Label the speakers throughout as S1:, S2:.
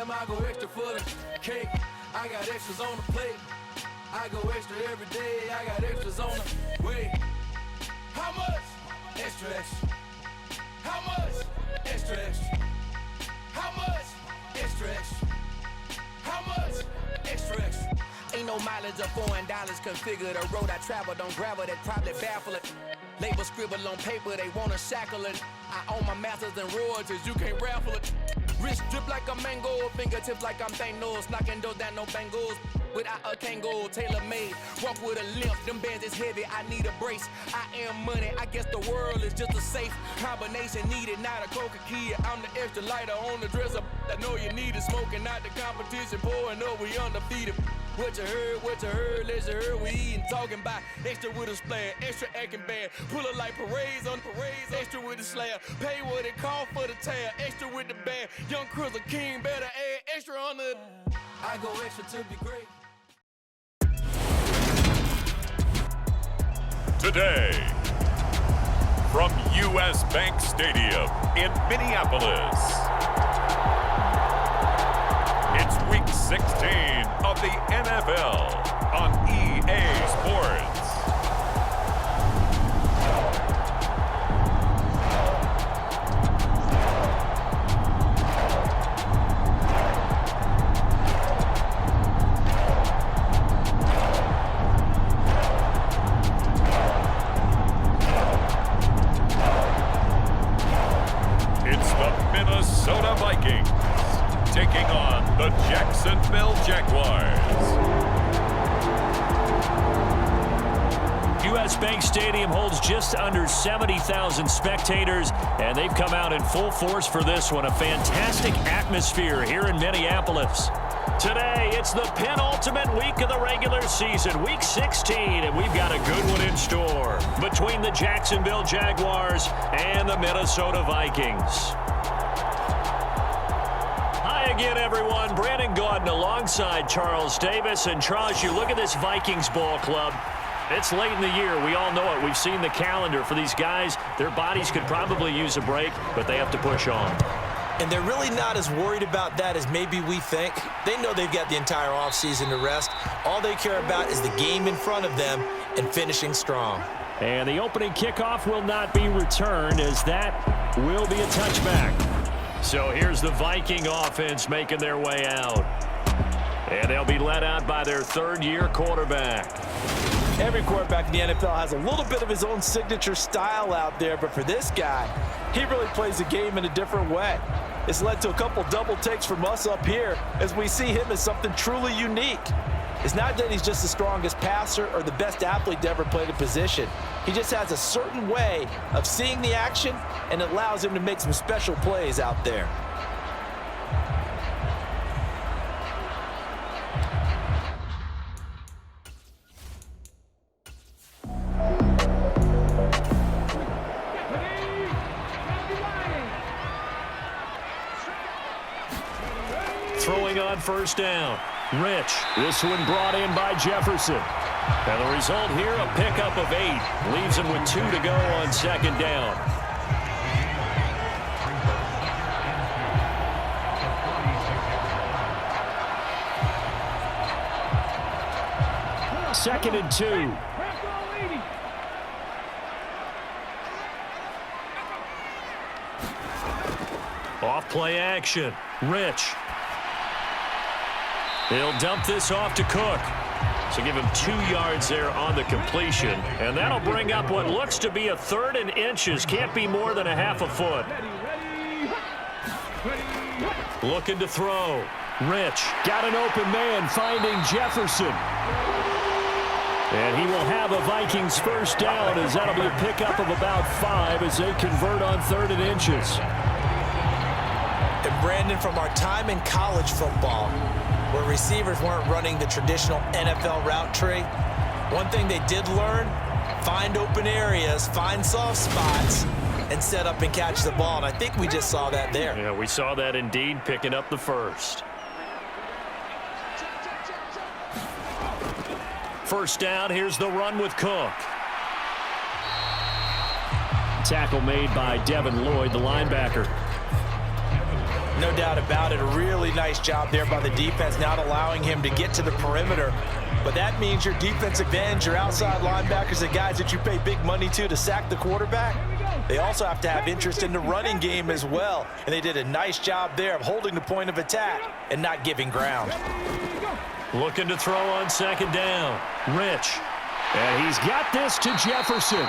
S1: I go extra for the cake. I got extras on the plate. I go extra every day. I got extras on the way. How much? Extra, extra. How much? Extra, extra. How much? Extra, extra. How much? Extra, extra. Ain't no mileage of $4 configure the road I travel. Don't gravel that probably baffle it. Label scribble on paper, they wanna shackle it. I own my masters and royalties, you can't raffle it. Wrist drip like a mango, fingertips like I'm Thanos. Knocking doors down, no bangles. Without a Kango, tailor-made. Walk with a limp, them bands is heavy, I need a brace. I am money, I guess the world is just a safe combination needed, not a coca key. I'm the extra lighter on the dresser. I know you need it, smoking out the competition, pouring up, we undefeated. What you heard, let you heard, we eatin', talking about extra with a splash, extra acting bad, pull it like parades on parades, extra with the slab, pay what it cost for the tab, extra with the bag, young Crizzle King, better add extra on the, I go extra to be great.
S2: Today, from U.S. Bank Stadium in Minneapolis, it's Week 16 of the NFL on EA Sports. It's the Minnesota Vikings taking on the Jacksonville Jaguars.
S3: U.S. Bank Stadium holds just under 70,000 spectators, and they've come out in full force for this one. A fantastic atmosphere here in Minneapolis. Today, it's the penultimate week of the regular season, Week 16, and we've got a good one in store between the Jacksonville Jaguars and the Minnesota Vikings. Again, everyone, Brandon Gaudin alongside Charles Davis. And Charles, you look at this Vikings ball club. It's late in the year. We all know it. We've seen the calendar for these guys. Their bodies could probably use a break, but they have to push on.
S4: And they're really not as worried about that as maybe we think. They know they've got the entire offseason to rest. All they care about is the game in front of them and finishing strong.
S3: And the opening kickoff will not be returned, as that will be a touchback. So here's the Viking offense making their way out. And they'll be led out by their third-year quarterback.
S4: Every quarterback in the NFL has a little bit of his own signature style out there, but for this guy, he really plays the game in a different way. It's led to a couple double takes from us up here as we see him as something truly unique. It's not that he's just the strongest passer or the best athlete to ever play the position. He just has a certain way of seeing the action, and it allows him to make some special plays out there.
S3: Throwing on first down. Rich. This one brought in by Jefferson. And the result here, a pickup of 8. Leaves him with 2 to go on second down. Second and 2. Off play action. Rich. He'll dump this off to Cook. So give him 2 yards there on the completion. And that'll bring up what looks to be a 3rd and inches. Can't be more than a half a foot. Looking to throw. Rich got an open man, finding Jefferson. And he will have a Vikings first down, as that'll be a pickup of about 5 as they convert on 3rd and inches.
S4: And Brandon, from our time in college football, where receivers weren't running the traditional NFL route tree, one thing they did learn, find open areas, find soft spots, and set up and catch the ball. And I think we just saw that there.
S3: Yeah, we saw that indeed, picking up the first. First down, here's the run with Cook. Tackle made by Devin Lloyd, the linebacker.
S4: No doubt about it. A really nice job there by the defense, not allowing him to get to the perimeter. But that means your defensive ends, your outside linebackers, the guys that you pay big money to sack the quarterback, they also have to have interest in the running game as well. And they did a nice job there of holding the point of attack and not giving ground.
S3: Looking to throw on second down. Rich. And he's got this to Jefferson.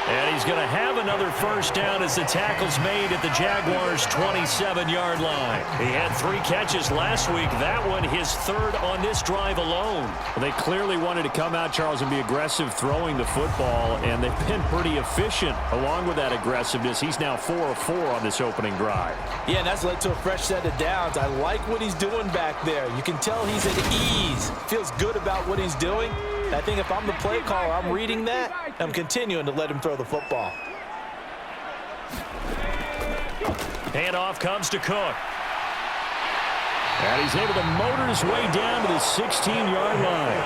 S3: And he's going to have another first down as the tackle's made at the Jaguars' 27-yard line. He had 3 catches last week. That one his 3rd on this drive alone.
S5: Well, they clearly wanted to come out, Charles, and be aggressive throwing the football, and they've been pretty efficient along with that aggressiveness. He's now 4 of 4 on this opening drive.
S4: Yeah, and that's led to a fresh set of downs. I like what he's doing back there. You can tell he's at ease. Feels good about what he's doing. I think if I'm the play caller, I'm reading that. I'm continuing to let him throw the football.
S3: Handoff comes to Cook. And he's able to motor his way down to the 16-yard line.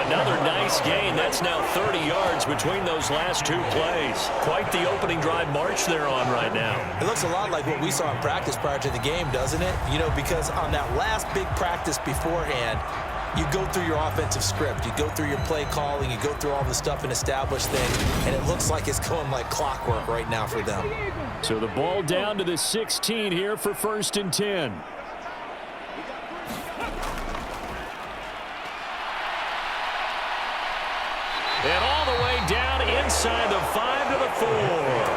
S3: Another nice gain. That's now 30 yards between those last 2 plays. Quite the opening drive march they're on right now.
S4: It looks a lot like what we saw in practice prior to the game, doesn't it? You know, because on that last big practice beforehand, you go through your offensive script. You go through your play calling. You go through all the stuff and establish things. And it looks like it's going like clockwork right now for them.
S5: So the ball down to the 16 here for 1st and 10.
S3: And all the way down inside the 5 to the 4.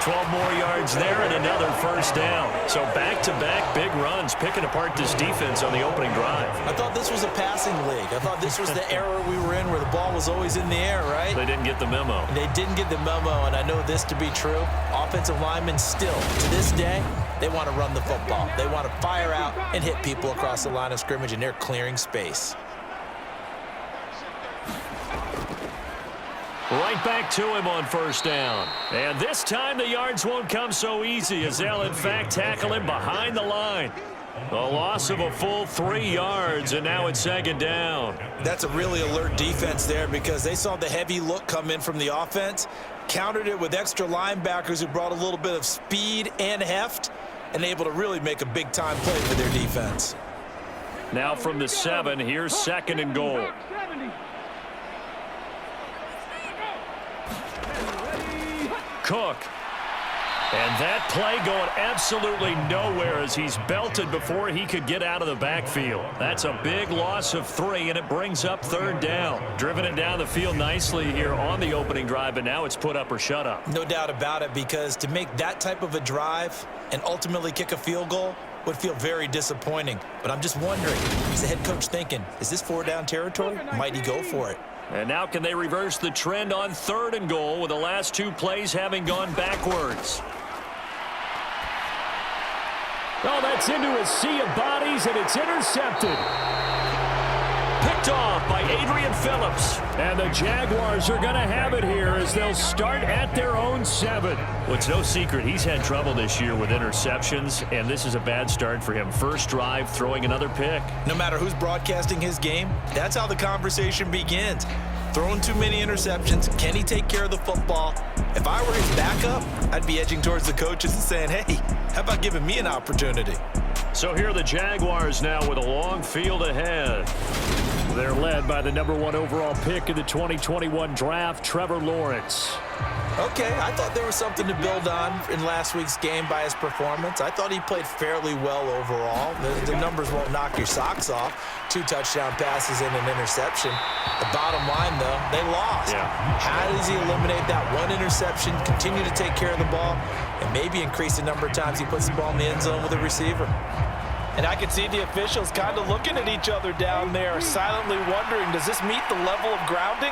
S3: 12 more yards there and another first down. So back-to-back big runs, picking apart this defense on the opening drive.
S4: I thought this was a passing league. I thought this was the era we were in where the ball was always in the air, right?
S3: They didn't get the memo.
S4: They didn't get the memo, and I know this to be true. Offensive linemen still, to this day, they want to run the football. They want to fire out and hit people across the line of scrimmage, and they're clearing space.
S3: Right back to him on first down. And this time the yards won't come so easy as they'll, in fact, tackle him behind the line. A loss of a full 3 yards, and now it's second down.
S4: That's a really alert defense there because they saw the heavy look come in from the offense, countered it with extra linebackers who brought a little bit of speed and heft, and able to really make a big-time play for their defense.
S3: Now from the 7, here's 2nd and goal. Cook. And that play going absolutely nowhere as he's belted before he could get out of the backfield. That's a big loss of 3, and it brings up 3rd down. Driven it down the field nicely here on the opening drive, but now it's put up or shut up.
S4: No doubt about it, because to make that type of a drive and ultimately kick a field goal would feel very disappointing. But I'm just wondering, is the head coach thinking, is this 4-down territory? Might he go for it?
S3: And now can they reverse the trend on 3rd and goal with the last 2 plays having gone backwards?
S5: Oh, that's into a sea of bodies, and it's intercepted.
S3: Picked off by Adrian Phillips.
S5: And the Jaguars are going to have it here as they'll start at their own 7.
S3: Well, it's no secret he's had trouble this year with interceptions, and this is a bad start for him. First drive, throwing another pick.
S4: No matter who's broadcasting his game, that's how the conversation begins. Throwing too many interceptions. Can he take care of the football? If I were his backup, I'd be edging towards the coaches and saying, hey, how about giving me an opportunity?
S3: So here are the Jaguars now with a long field ahead.
S5: They're led by the #1 overall pick in the 2021 draft, Trevor Lawrence.
S4: Okay, I thought there was something to build on in last week's game by his performance. I thought he played fairly well overall. The numbers won't knock your socks off. 2 touchdown passes and an interception. The bottom line, though, they lost.
S3: Yeah.
S4: How does he eliminate that 1 interception, continue to take care of the ball, and maybe increase the number of times he puts the ball in the end zone with a receiver? And I could see the officials kind of looking at each other down there, silently wondering, does this meet the level of grounding?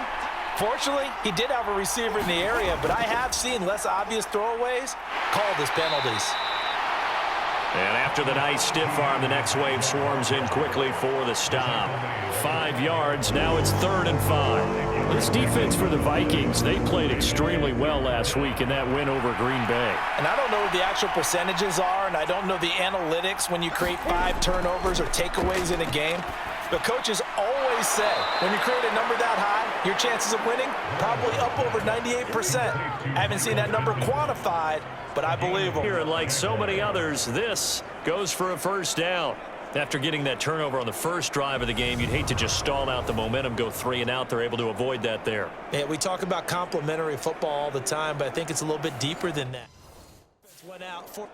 S4: Fortunately, he did have a receiver in the area, but I have seen less obvious throwaways called as penalties.
S3: And after the nice stiff arm, the next wave swarms in quickly for the stop. 5 yards, now it's 3rd and 5.
S5: This defense for the Vikings, they played extremely well last week in that win over Green Bay.
S4: And I don't know what the actual percentages are, and I don't know the analytics when you create 5 turnovers or takeaways in a game. But coaches always always say, when you create a number that high, your chances of winning probably up over 98%. I haven't seen that number quantified, but I believe them.
S3: Here, and like so many others, this goes for a first down. After getting that turnover on the first drive of the game, you'd hate to just stall out the momentum, go 3 and out. They're able to avoid that there.
S4: Yeah, we talk about complementary football all the time, but I think it's a little bit deeper than that. Went out for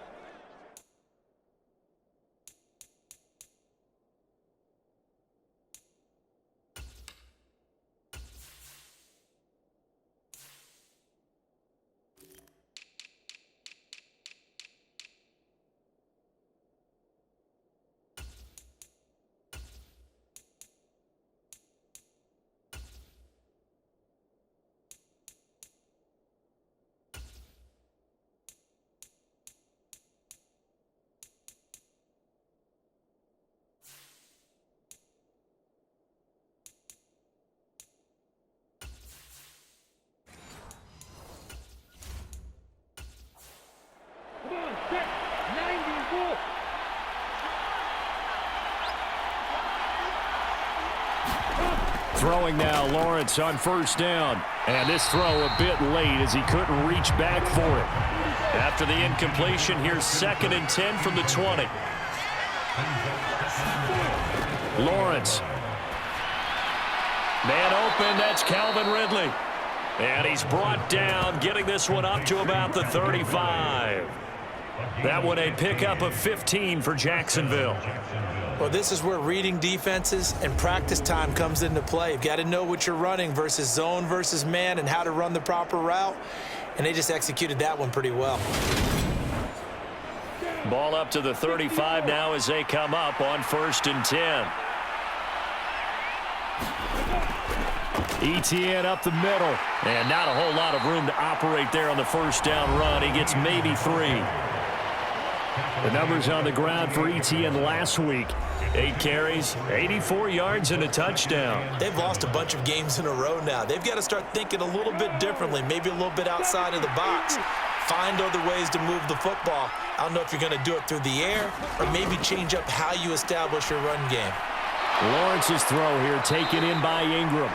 S3: Throwing now, Lawrence on first down. And this throw a bit late as he couldn't reach back for it. After the incompletion, here's 2nd and 10 from the 20. Lawrence. Man open, that's Calvin Ridley. And he's brought down, getting this one up to about the 35. That one a pickup of 15 for Jacksonville.
S4: Well, this is where reading defenses and practice time comes into play. You've got to know what you're running versus zone versus man and how to run the proper route. And they just executed that one pretty well.
S3: Ball up to the 35 now as they come up on 1st and 10. ETN up the middle. And not a whole lot of room to operate there on the first down run. He gets maybe 3. The numbers on the ground for ETN last week. 8 carries, 84 yards, and a touchdown.
S4: They've lost a bunch of games in a row now. They've got to start thinking a little bit differently, maybe a little bit outside of the box. Find other ways to move the football. I don't know if you're going to do it through the air or maybe change up how you establish your run game.
S3: Lawrence's throw here taken in by Ingram.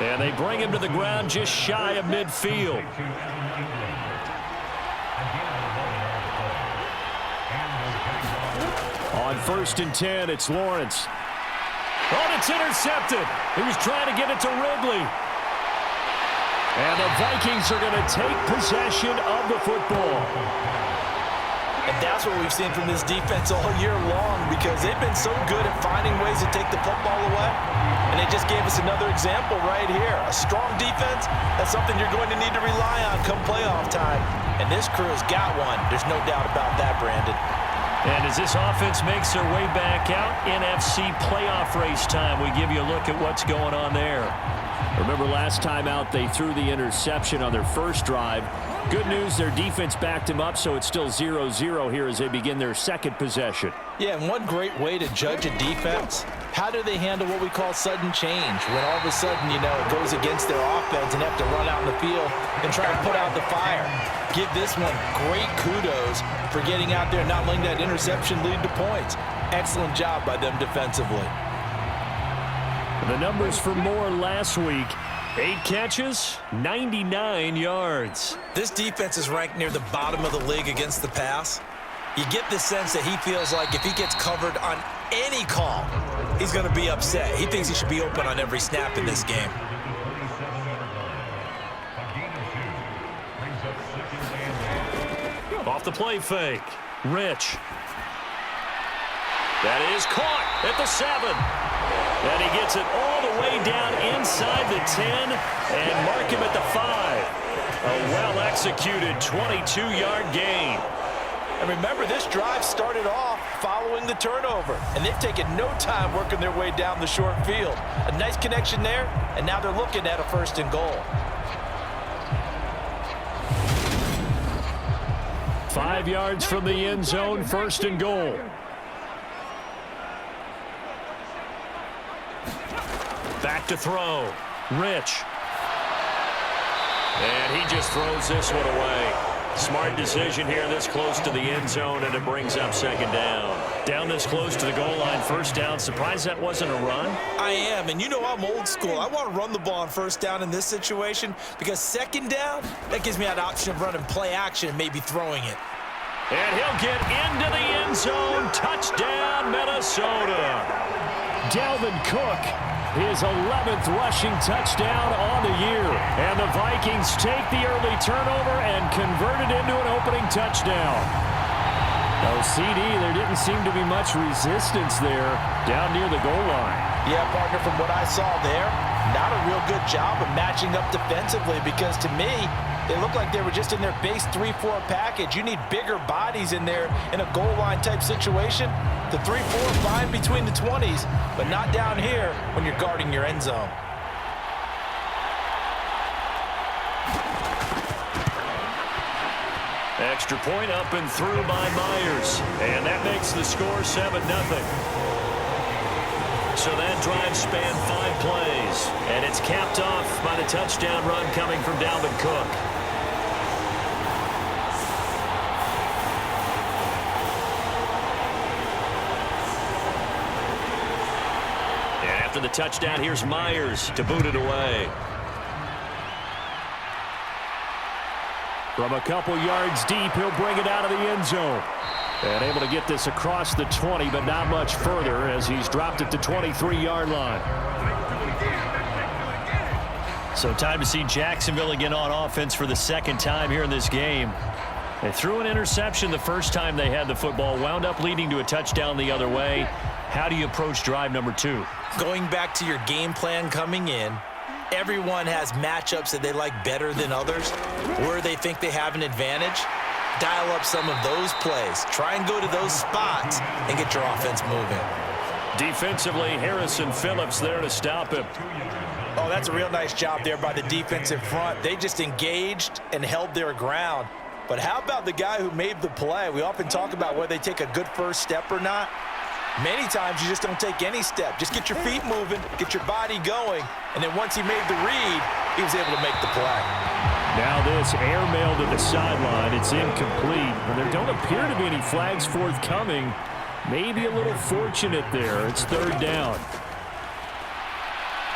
S3: And they bring him to the ground just shy of midfield. On 1st and 10, it's Lawrence. Oh, it's intercepted. He was trying to get it to Ridley. And the Vikings are going to take possession of the football.
S4: And that's what we've seen from this defense all year long because they've been so good at finding ways to take the football away. And they just gave us another example right here. A strong defense, that's something you're going to need to rely on come playoff time. And this crew has got one. There's no doubt about that, Brandon.
S3: And as this offense makes their way back out, NFC playoff race time, we give you a look at what's going on there. Remember last time out, they threw the interception on their first drive. Good news, their defense backed him up, so it's still 0-0 here as they begin their second possession.
S4: Yeah, and one great way to judge a defense, how do they handle what we call sudden change? When all of a sudden, you know, it goes against their offense and have to run out in the field and try to put out the fire. Give this one great kudos for getting out there and not letting that interception lead to points. Excellent job by them defensively.
S3: The numbers for Moore last week, 8 catches, 99 yards.
S4: This defense is ranked near the bottom of the league against the pass. You get the sense that he feels like if he gets covered on any call, he's going to be upset. He thinks he should be open on every snap in this game.
S3: Off the play fake, Rich. That is caught at the 7. And he gets it all the way down inside the 10 and mark him at the 5. A well-executed 22-yard gain.
S4: And remember, this drive started off following the turnover, and they've taken no time working their way down the short field. A nice connection there, and now they're looking at a 1st and goal.
S3: 5 yards from the end zone, 1st and goal. Back to throw. Rich. And he just throws this one away. Smart decision here this close to the end zone, and it brings up second down. Down this close to the goal line, first down. Surprised that wasn't a run?
S4: I am, and you know I'm old school. I want to run the ball on first down in this situation because second down, that gives me that option of running play action and maybe throwing it.
S3: And he'll get into the end zone. Touchdown, Minnesota.
S5: Dalvin Cook, his 11th rushing touchdown on the year. And the Vikings take the early turnover and convert it into an opening touchdown. Oh, CD, there didn't seem to be much resistance there down near the goal line.
S4: Yeah, partner, from what I saw there, not a real good job of matching up defensively because to me, they looked like they were just in their base 3-4 package. You need bigger bodies in there in a goal line type situation. The 3-4 fine between the 20s, but not down here when you're guarding your end zone.
S3: Extra point up and through by Myers. And that makes the score 7-0. So that drive spanned 5 plays. And it's capped off by the touchdown run coming from Dalvin Cook. And after the touchdown, here's Myers to boot it away.
S5: From a couple yards deep, he'll bring it out of the end zone. And able to get this across the 20, but not much further as he's dropped it to 23-yard line.
S3: So time to see Jacksonville again on offense for the second time here in this game. They threw an interception the first time they had the football, wound up leading to a touchdown the other way. How do you approach drive number 2?
S4: Going back to your game plan coming in, everyone has matchups that they like better than others, where they think they have an advantage. Dial up some of those plays. Try and go to those spots and get your offense moving.
S3: Defensively, Harrison Phillips there to stop him.
S4: Oh, that's a real nice job there by the defensive front. They just engaged and held their ground. But how about the guy who made the play? We often talk about whether they take a good first step or not. Many times you just don't take any step. Just get your feet moving, get your body going, and then once he made the read, he was able to make the play.
S5: Now this airmail to the sideline. It's incomplete, and there don't appear to be any flags forthcoming. Maybe a little fortunate there. It's third down.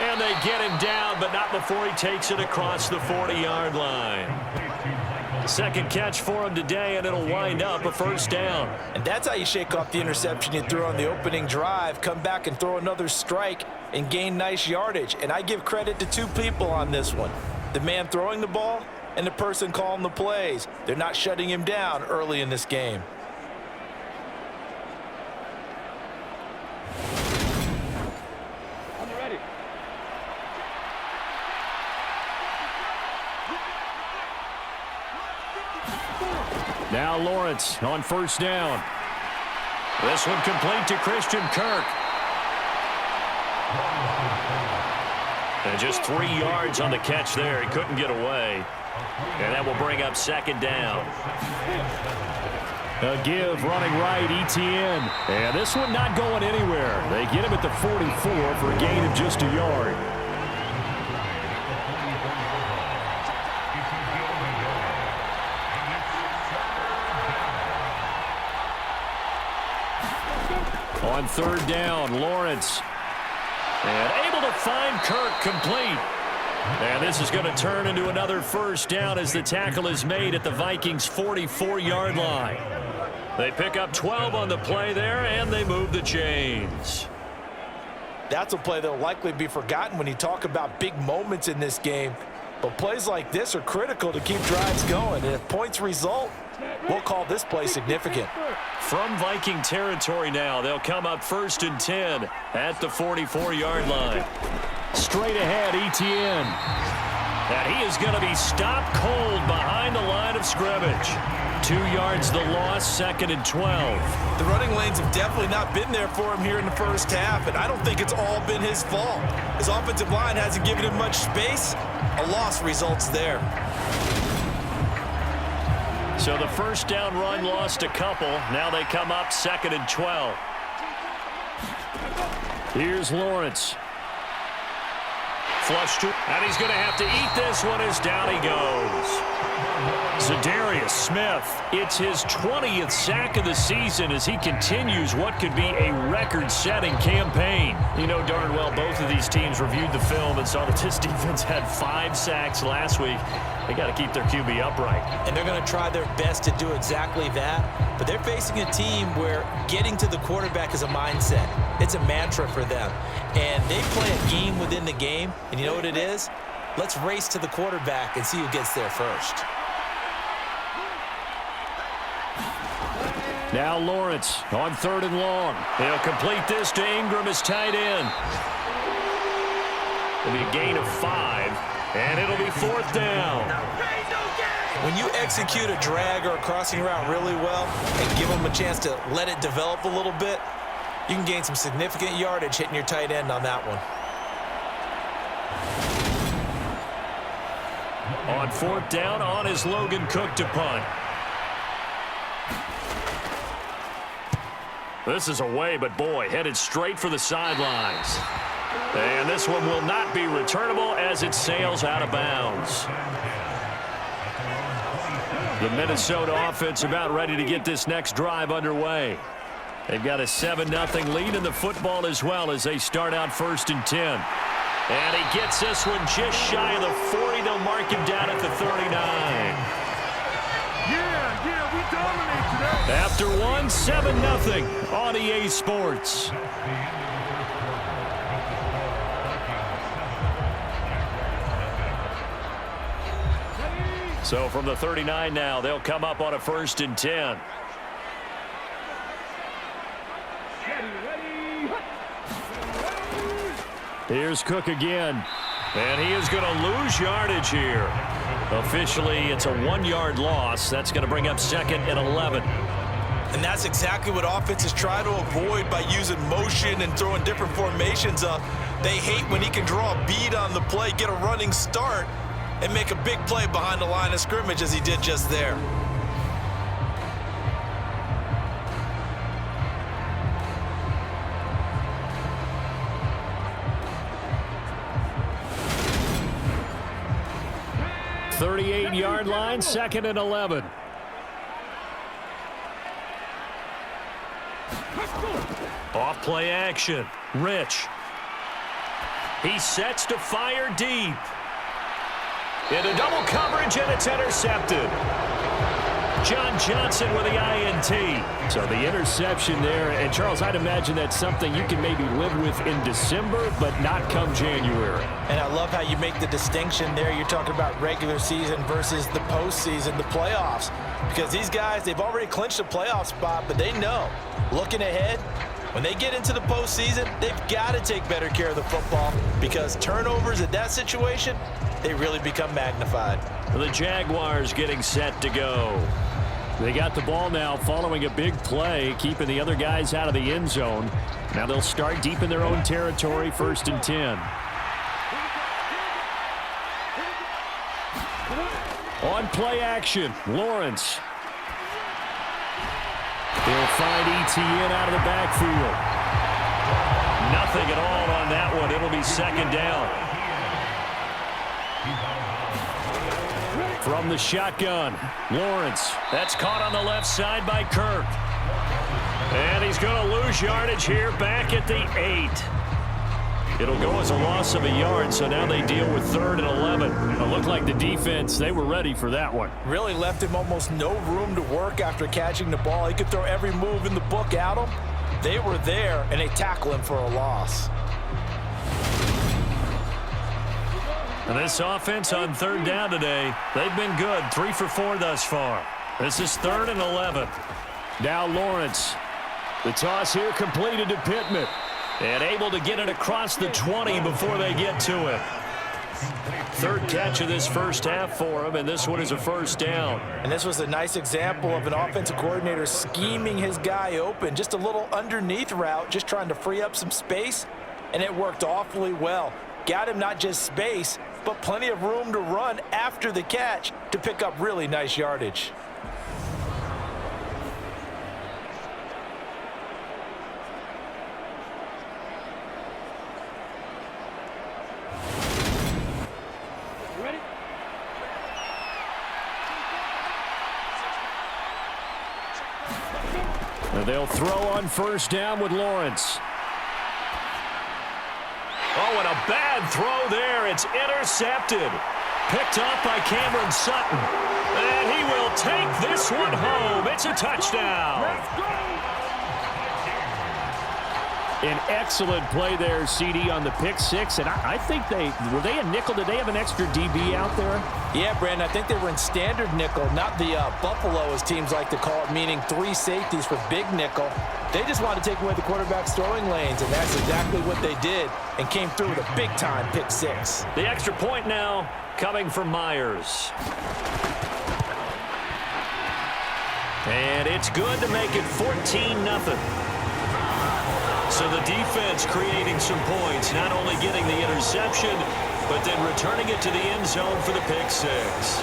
S3: And they get him down, but not before he takes it across the 40-yard line. Second catch for him today, and it'll wind up a first down.
S4: And that's how you shake off the interception you threw on the opening drive. Come back and throw another strike and gain nice yardage. And I give credit to 2 people on this one. The man throwing the ball and the person calling the plays. They're not shutting him down early in this game.
S5: Now Lawrence on first down.
S3: This one complete to Christian Kirk. And just 3 yards on the catch there. He couldn't get away. And that will bring up second down.
S5: A give running right, ETN. And this one not going anywhere. They get him at the 44 for a gain of just a yard. On third down, Lawrence.
S3: And able to find Kirk complete. And this is going to turn into another first down as the tackle is made at the Vikings' 44-yard line. They pick up 12 on the play there, and they move the chains.
S4: That's a play that will likely be forgotten when you talk about big moments in this game. But plays like this are critical to keep drives going. And if points result, we'll call this play significant.
S3: From Viking territory now, they'll come up 1st and 10 at the 44-yard line.
S5: Straight ahead, ETN.
S3: And he is going to be stopped cold behind the line of scrimmage. 2 yards the loss, 2nd and 12.
S4: The running lanes have definitely not been there for him here in the first half, and I don't think it's all been his fault. His offensive line hasn't given him much space. A loss results there.
S3: So the first down run lost a couple. Now they come up 2nd and 12.
S5: Here's Lawrence.
S3: Flush to, and he's going to have to eat this one as down he goes. Za'Darius Smith, it's his 20th sack of the season as he continues what could be a record-setting campaign. You know darn well both of these teams reviewed the film and saw that this defense had 5 sacks last week. They got to keep their QB upright. And they're going to try their best to do exactly that, but they're facing a team where getting to the quarterback is a mindset. It's a mantra for them, and they play a game within the game, and you know what it is? Let's race to the quarterback and see who gets there first. Now Lawrence on 3rd and long. He'll complete this to Ingram as tight end. It'll be a gain of 5, and it'll be 4th down. When you execute a drag or a crossing route really well and give them a chance to let it develop a little bit, you can gain some significant yardage hitting your tight end on that one. On 4th down, on is Logan Cook to punt. This is away, but boy, headed straight for the sidelines. And this one will not be returnable as it sails out of bounds. The Minnesota offense about ready to get this next drive underway. They've got a 7-0 lead in the football as well as they start out 1st and 10. And he gets this one just shy of the 40. They'll mark him down at the 39.
S6: We dominate today.
S3: After 7-0 on EA Sports. So from the 39 now, they'll come up on a 1st and 10. Here's Cook again. And he is going to lose yardage here. Officially, it's a 1-yard loss. That's going to bring up 2nd and 11. And that's exactly what offenses try to avoid by using motion and throwing different formations up. They hate when he can draw a bead on the play, get a running start, and make a big play behind the line of scrimmage as he did just there. The 38-yard line, 2nd and 11. Off play action. Rich. He sets to fire deep. Into double coverage, and it's intercepted. John Johnson with the INT. So the interception there. And, Charles, I'd imagine that's something you can maybe live with in December, but not come January. And I love how you make the distinction there. You're talking about regular season versus the postseason, the playoffs. Because these guys, they've already clinched a playoff spot, but they know, looking ahead, when they get into the postseason, they've got to take better care of the football because turnovers in that situation, they really become magnified. The Jaguars getting set to go. They got the ball now following a big play, keeping the other guys out of the end zone. Now they'll start deep in their own territory, 1st and 10. On play action, Lawrence. He'll find Etienne out of the backfield. Nothing at all on that one. It'll be 2nd down. From the shotgun, Lawrence. That's caught on the left side by Kirk. And he's going to lose yardage here back at the 8. It'll go as a loss of a yard, so now they deal with 3rd and 11. It looked like the defense, they were ready for that one. Really left him almost no room to work after catching the ball. He could throw every move in the book at him. They were there, and they tackle him for a loss. And this offense on 3rd down today, they've been good. 3 for 4 thus far. This is 3rd and 11. Now Lawrence. The toss here completed to Pittman. And able to get it across the 20 before they get to it. 3rd catch of this first half for him, and this one is a 1st down. And this was a nice example of an offensive coordinator scheming his guy open. Just a little underneath route, just trying to free up some space, and it worked awfully well. Got him not just space, but plenty of room to run after the catch to pick up really nice yardage.
S5: they'll throw on first down with Lawrence. Oh, and a bad throw there. It's intercepted. Picked up by Cameron Sutton. And he will take this one home. It's a touchdown. An excellent play there, CD, on the pick six. And I think were they a nickel? Did they have an extra DB out there?
S4: Yeah, Brandon, I think they were in standard nickel, not the Buffalo, as teams like to call it, meaning 3 safeties for big nickel. They just wanted to take away the quarterback's throwing lanes, and that's exactly what they did, and came through with a big-time pick six.
S3: The extra point now coming from Myers. And it's good to make it 14-0. So the defense creating some points, not only getting the interception, but then returning it to the end zone for the pick six.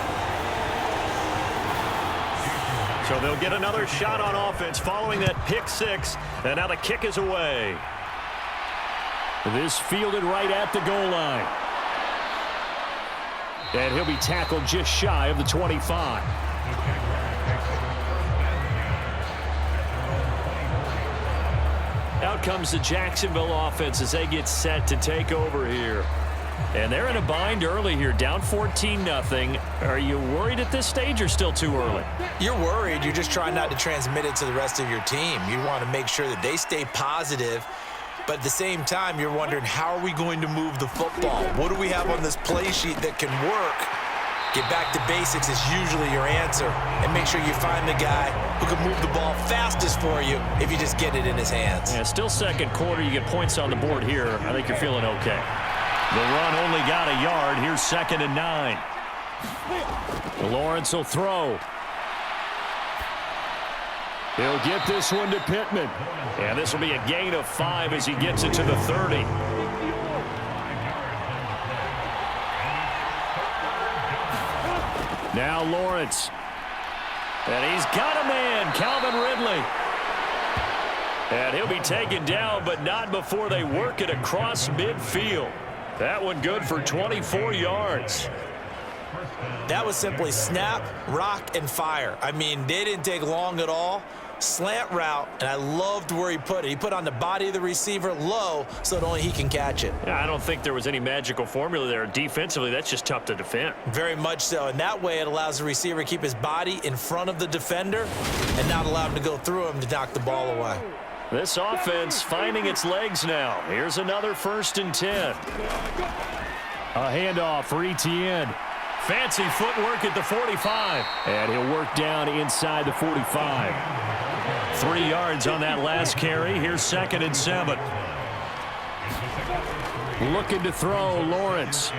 S3: So they'll get another shot on offense following that pick six, and now the kick is away. This fielded right at the goal line. And he'll be tackled just shy of the 25. Out comes the Jacksonville offense as they get set to take over here. And they're in a bind early here, down 14-0. Are you worried at this stage or still too early?
S4: You're worried. You're just trying not to transmit it to the rest of your team. You want to make sure that they stay positive. But at the same time, you're wondering, how are we going to move the football? What do we have on this play sheet that can work? Get back to basics is usually your answer. And make sure you find the guy who can move the ball fastest for you if you just get it in his hands.
S3: Yeah, still second quarter. You get points on the board here. I think you're feeling okay. The run only got a yard. Here's 2nd and 9. Lawrence will throw. He'll get this one to Pittman. And this will be a gain of 5 as he gets it to the 30. Now Lawrence. And he's got a man, Calvin Ridley. And he'll be taken down, but not before they work it across midfield. That one good for 24 yards.
S4: That was simply snap, rock, and fire. I mean, they didn't take long at all. Slant route, and I loved where he put it. He put on the body of the receiver low so that only he can catch it.
S3: Yeah, I don't think there was any magical formula there. Defensively, that's just tough to defend.
S4: Very much so, and that way it allows the receiver to keep his body in front of the defender and not allow him to go through him to knock the ball away.
S3: This offense finding its legs now. Here's another 1st and 10. A handoff for Etienne. Fancy footwork at the 45. And he'll work down inside the 45. 3 yards on that last carry. Here's 2nd and 7. Looking to throw, Lawrence.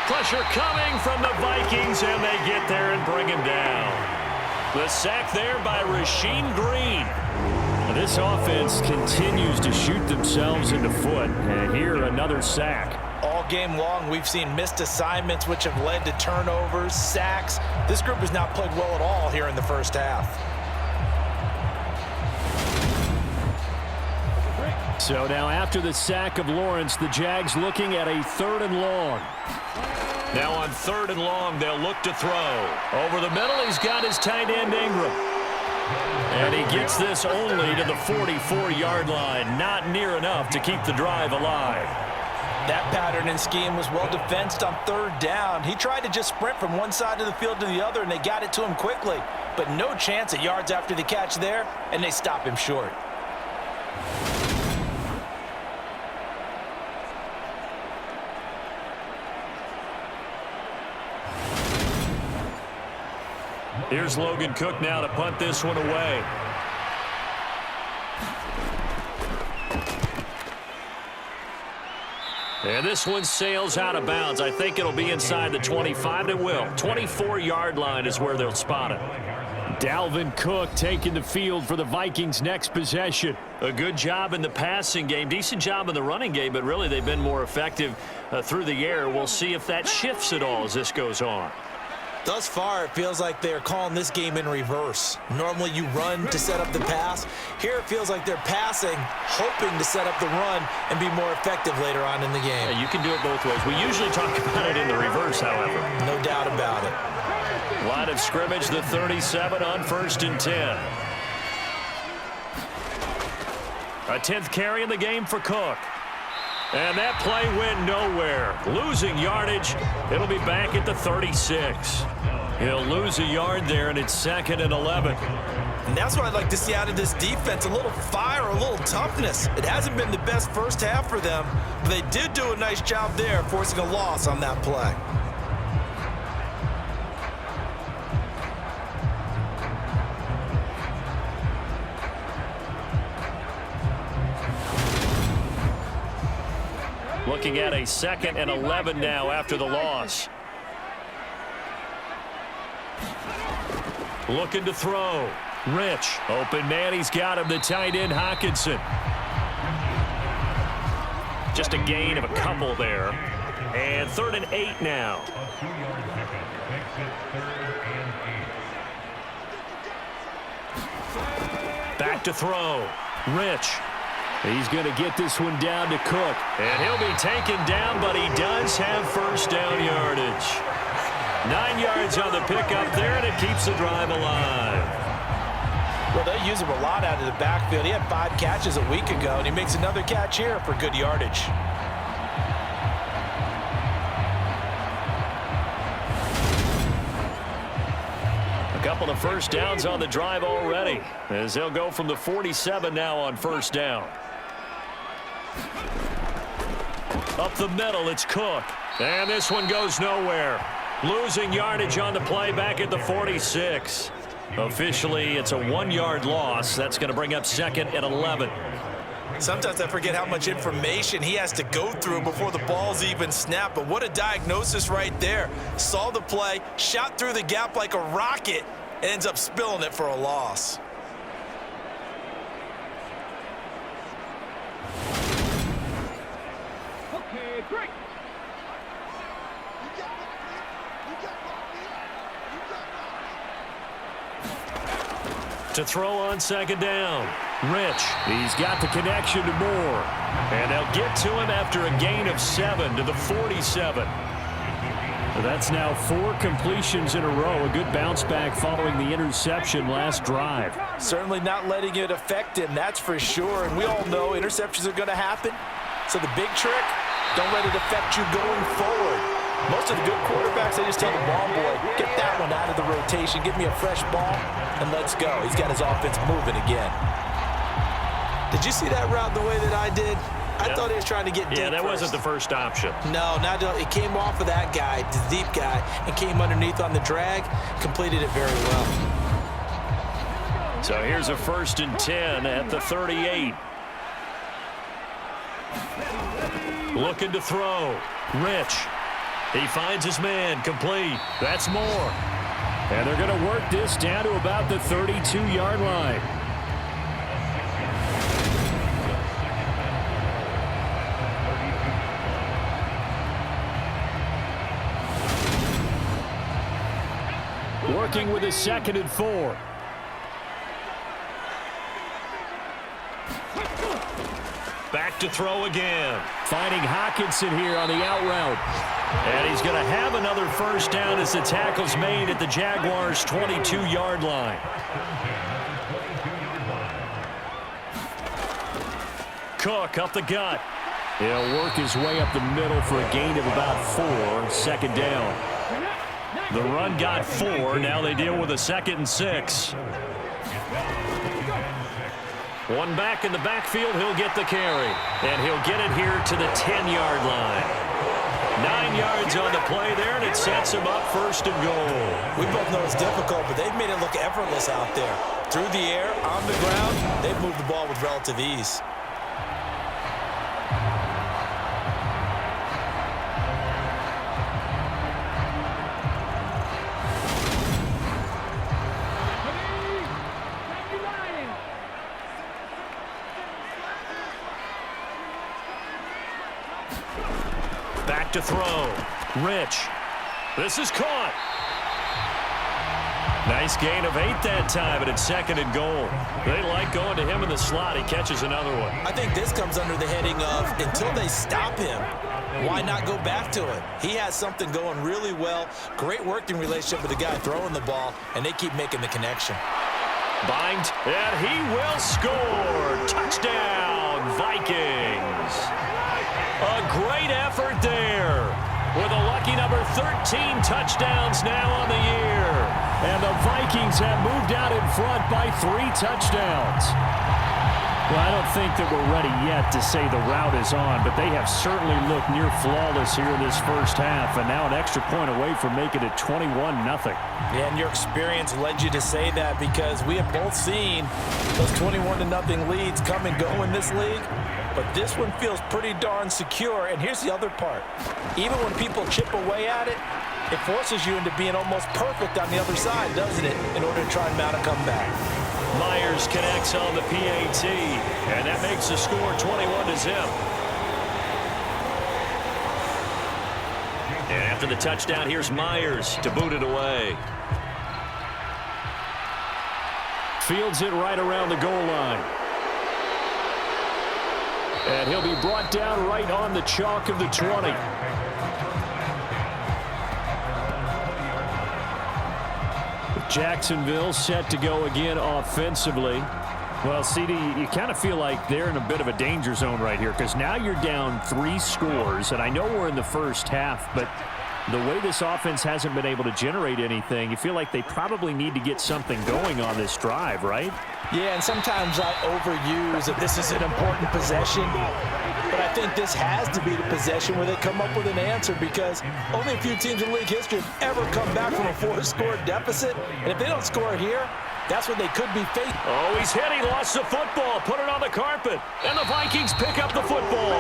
S3: Pressure coming from the Vikings, and they get there and bring him down. The sack there by Rasheem Green. This offense continues to shoot themselves in the foot. And here, another sack.
S4: All game long, we've seen missed assignments, which have led to turnovers, sacks. This group has not played well at all here in the first half.
S5: So now after the sack of Lawrence, the Jags looking at a 3rd and long.
S3: Now on 3rd and long, they'll look to throw. Over the middle, he's got his tight end Ingram. And he gets this only to the 44-yard line. Not near enough to keep the drive alive.
S4: That pattern and scheme was well defensed on 3rd down. He tried to just sprint from one side of the field to the other, and they got it to him quickly. But no chance at yards after the catch there, and they stop him short.
S3: Here's Logan Cook now to punt this one away. And this one sails out of bounds. I think it'll be inside the 25. It will. 24-yard line is where they'll spot it.
S5: Dalvin Cook taking the field for the Vikings' next possession.
S3: A good job in the passing game. Decent job in the running game, but really they've been more effective through the air. We'll see if that shifts at all as this goes on.
S4: Thus far, it feels like they're calling this game in reverse. Normally you run to set up the pass. Here it feels like they're passing, hoping to set up the run and be more effective later on in the game.
S3: Yeah, you can do it both ways. We usually talk about it in the reverse, however.
S4: No doubt about it.
S3: Line of scrimmage, the 37 on 1st and 10. A 10th carry in the game for Cook. And that play went nowhere. Losing yardage. It'll be back at the 36. He'll lose a yard there, and it's 2nd and 11.
S4: And that's what I'd like to see out of this defense, a little fire, a little toughness. It hasn't been the best first half for them, but they did do a nice job there, forcing a loss on that play.
S3: Looking at a 2nd and 11 now after the loss. Looking to throw. Rich. Open man. He's got him. The tight end, Hockenson. Just a gain of a couple there. And 3rd and 8 now. Back to throw. Rich. He's going to get this one down to Cook. And he'll be taken down, but he does have first down yardage. 9 yards on the pickup there, and it keeps the drive alive.
S4: Well, they use him a lot out of the backfield. He had 5 catches a week ago, and he makes another catch here for good yardage.
S3: A couple of first downs on the drive already, as they'll go from the 47 now on first down. Up the middle, it's Cook. And this one goes nowhere. Losing yardage on the play back at the 46. Officially, it's a 1-yard loss. That's going to bring up 2nd and 11.
S4: Sometimes I forget how much information he has to go through before the ball's even snapped. But what a diagnosis right there. Saw the play, shot through the gap like a rocket, and ends up spilling it for a loss.
S6: Okay, great.
S3: To throw on 2nd down. Rich. He's got the connection to Moore. And they'll get to him after a gain of 7 to the 47. That's now 4 completions in a row. A good bounce back following the interception last drive.
S4: Certainly not letting it affect him, that's for sure. And we all know interceptions are going to happen. So the big trick, don't let it affect you going forward. Most of the good quarterbacks, they just tell the ball boy, get that one out of the rotation, give me a fresh ball, and let's go. He's got his offense moving again. Did you see that route the way that I did? I thought he was trying to get deep.
S3: Yeah, that
S4: first.
S3: wasn't the first option.
S4: No, not it came off of that guy, the deep guy, and came underneath on the drag, completed it very well.
S3: So here's a 1st and 10 at the 38. Looking to throw. Rich. He finds his man, complete. That's Moore. And they're going to work this down to about the 32-yard line. Working with a 2nd and 4. Back to throw again. Finding Hockenson here on the out route. And he's going to have another first down as the tackle's made at the Jaguars' 22-yard line. Cook up the gut. He'll work his way up the middle for a gain of about 4. 2nd down. The run got 4. Now they deal with a 2nd and 6. One back in the backfield. He'll get the carry. And he'll get it here to the 10-yard line. 9 yards on the play there, and it sets him up 1st and goal.
S4: We both know it's difficult, but they've made it look effortless out there. Through the air, on the ground, they've moved the ball with relative ease.
S3: Back to throw. Rich. This is caught. Nice gain of 8 that time, and it's 2nd and goal. They like going to him in the slot. He catches another one.
S4: I think this comes under the heading of until they stop him, why not go back to it? He has something going really well. Great working relationship with the guy throwing the ball, and they keep making the connection.
S3: Bind, and he will score. Touchdown. with a lucky number 13 touchdowns now on the year.
S5: And the Vikings have moved out in front by 3 touchdowns. Well, I don't think that we're ready yet to say the route is on, but they have certainly looked near flawless here in this first half, and now an extra point away from making it 21-0.
S4: Yeah, and your experience led you to say that because we have both seen those 21-0 leads come and go in this league, but this one feels pretty darn secure. And here's the other part. Even when people chip away at it, it forces you into being almost perfect on the other side, doesn't it, in order to try and mount a comeback.
S3: Myers connects on the PAT, and that makes the score 21-0. And after the touchdown, here's Myers to boot it away.
S5: Fields it right around the goal line. And he'll be brought down right on the chalk of the 20. Jacksonville set to go again offensively. Well, CD, you kind of feel like they're in a bit of a danger zone right here because now you're down 3 scores, and I know we're in the first half, but the way this offense hasn't been able to generate anything, you feel like they probably need to get something going on this drive, right?
S4: Yeah, and sometimes I overuse that this is an important possession, but I think this has to be the possession where they come up with an answer because only a few teams in league history have ever come back from a 4-score deficit, and if they don't score here, that's what they could be facing.
S3: Oh, he's hit. He lost the football. Put it on the carpet. And the Vikings pick up the football.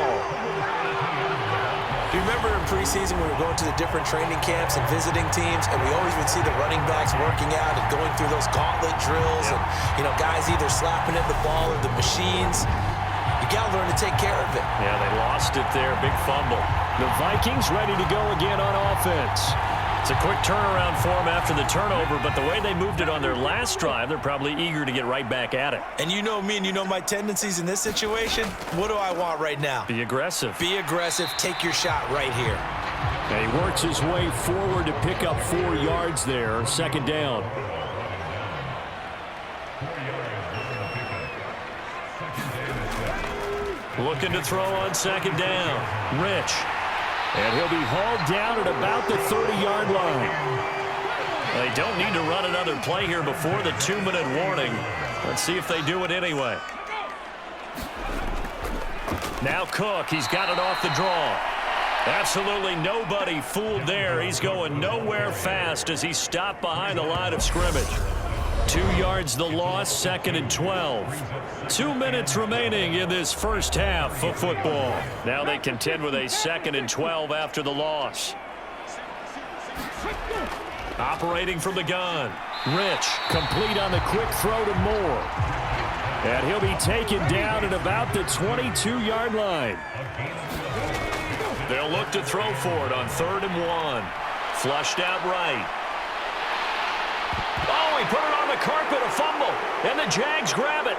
S6: Do you remember in preseason when we were going to the different training camps and visiting teams, and we always would see the running backs working out and going through those gauntlet drills, and, you know, guys either slapping at the ball or the machines. You got to learn to take care of it.
S3: Yeah, they lost it there. Big fumble.
S5: The Vikings ready to go again on offense.
S3: It's a quick turnaround for them after the turnover, but the way they moved it on their last drive, they're probably eager to get right back at it.
S6: And you know me and you know my tendencies in this situation. What do I want right now?
S3: Be aggressive.
S6: Be aggressive. Take your shot right here.
S5: And he works his way forward to pick up 4 yards there. Second down.
S3: Looking to throw on second down. Rich.
S5: And he'll be hauled down at about the 30-yard line.
S3: They don't need to run another play here before the 2-minute warning. Let's see if they do it anyway. Now Cook, he's got it off the draw. Absolutely nobody fooled there. He's going nowhere fast as he stopped behind the line of scrimmage. 2 yards the loss, 2nd and 12. 2 minutes remaining in this first half of football. Now they contend with a 2nd and 12 after the loss. Operating from the gun. Rich,
S5: complete on the quick throw to Moore. And he'll be taken down at about the 22-yard line.
S3: They'll look to throw for it on 3rd and 1. Flushed out right. Oh, he put it on the carpet, a fumble, and the Jags grab it.